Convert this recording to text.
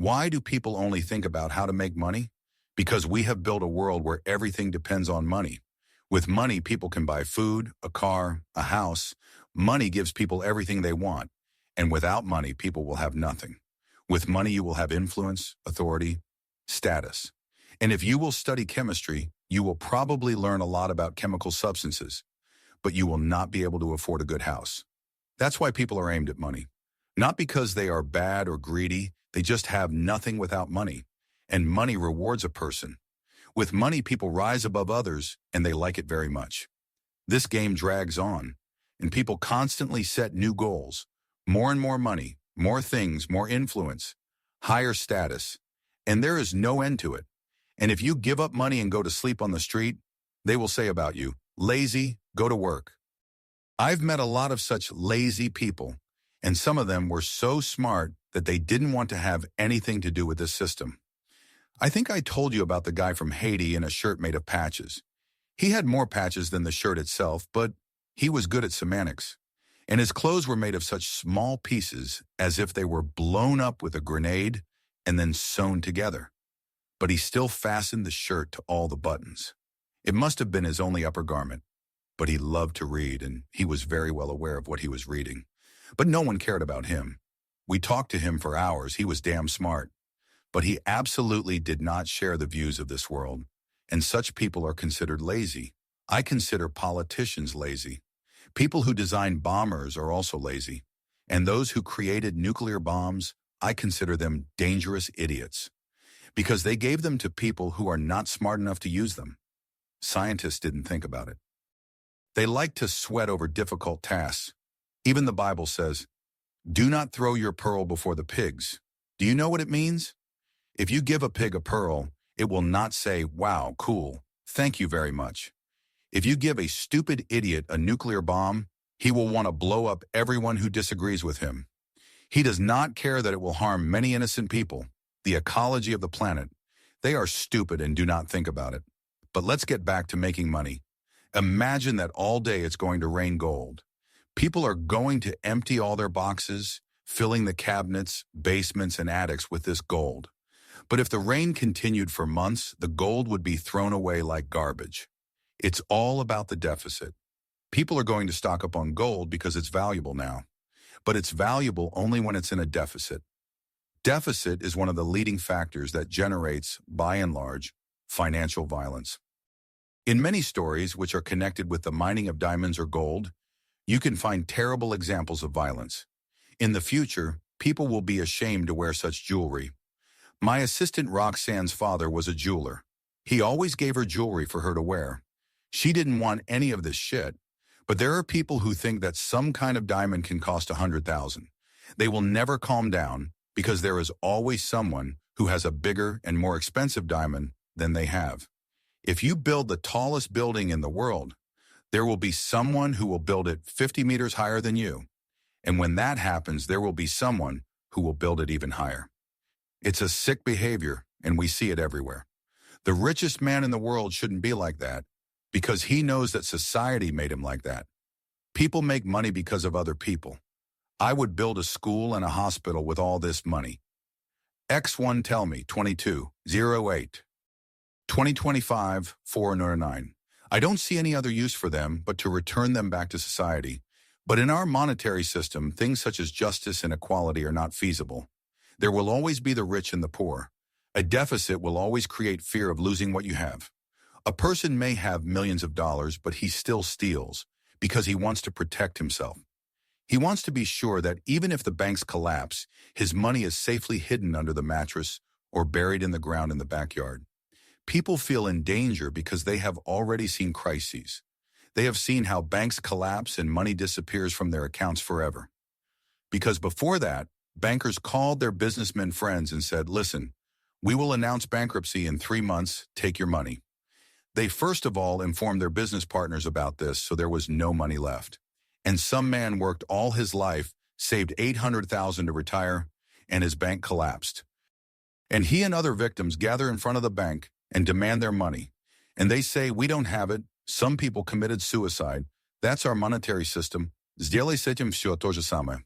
Why do people only think about how to make money? Because we have built a world where everything depends on money. With money, people can buy food, a car, a house. Money gives people everything they want. And without money, people will have nothing. With money, you will have influence, authority, status. And if you will study chemistry, you will probably learn a lot about chemical substances, but you will not be able to afford a good house. That's why people are aimed at money. Not because they are bad or greedy, they just have nothing without money. And money rewards a person. With money, people rise above others, and they like it very much. This game drags on, and people constantly set new goals. More and more money, more things, more influence, higher status, and there is no end to it. And if you give up money and go to sleep on the street, they will say about you, lazy, go to work. I've met a lot of such lazy people, and some of them were so smart that they didn't want to have anything to do with this system. I think I told you about the guy from Haiti in a shirt made of patches. He had more patches than the shirt itself, but he was good at semantics. And his clothes were made of such small pieces as if they were blown up with a grenade and then sewn together. But he still fastened the shirt to all the buttons. It must have been his only upper garment. But he loved to read, and he was very well aware of what he was reading. But no one cared about him. We talked to him for hours. He was damn smart. But he absolutely did not share the views of this world. And such people are considered lazy. I consider politicians lazy. People who design bombers are also lazy. And those who created nuclear bombs, I consider them dangerous idiots. Because they gave them to people who are not smart enough to use them. Scientists didn't think about it. They like to sweat over difficult tasks. Even the Bible says, "Do not throw your pearl before the pigs." Do you know what it means? If you give a pig a pearl, it will not say, "Wow, cool, thank you very much." If you give a stupid idiot a nuclear bomb, he will want to blow up everyone who disagrees with him. He does not care that it will harm many innocent people, the ecology of the planet. They are stupid and do not think about it. But let's get back to making money. Imagine that all day it's going to rain gold. People are going to empty all their boxes, filling the cabinets, basements, and attics with this gold. But if the rain continued for months, the gold would be thrown away like garbage. It's all about the deficit. People are going to stock up on gold because it's valuable now. But it's valuable only when it's in a deficit. Deficit is one of the leading factors that generates, by and large, financial violence. In many stories which are connected with the mining of diamonds or gold, you can find terrible examples of violence. In the future, people will be ashamed to wear such jewelry. My assistant Roxanne's father was a jeweler. He always gave her jewelry for her to wear. She didn't want any of this shit, but there are people who think that some kind of diamond can cost $100,000. They will never calm down because there is always someone who has a bigger and more expensive diamond than they have. If you build the tallest building in the world, there will be someone who will build it 50 meters higher than you. And when that happens, there will be someone who will build it even higher. It's a sick behavior, and we see it everywhere. The richest man in the world shouldn't be like that because he knows that society made him like that. People make money because of other people. I would build a school and a hospital with all this money. X1 tell me, 2208. 2025, 409. I don't see any other use for them but to return them back to society. But in our monetary system, things such as justice and equality are not feasible. There will always be the rich and the poor. A deficit will always create fear of losing what you have. A person may have millions of dollars, but he still steals because he wants to protect himself. He wants to be sure that even if the banks collapse, his money is safely hidden under the mattress or buried in the ground in the backyard. People feel in danger because they have already seen crises. They have seen how banks collapse and money disappears from their accounts forever. Because before that, bankers called their businessmen friends and said, "Listen, we will announce bankruptcy in 3 months, take your money." They first of all informed their business partners about this, so there was no money left. And some man worked all his life, saved $800,000 to retire, and his bank collapsed. And he and other victims gather in front of the bank and demand their money. And they say, "We don't have it. Some people committed suicide. That's our monetary system. Сделай с этим все то же самое."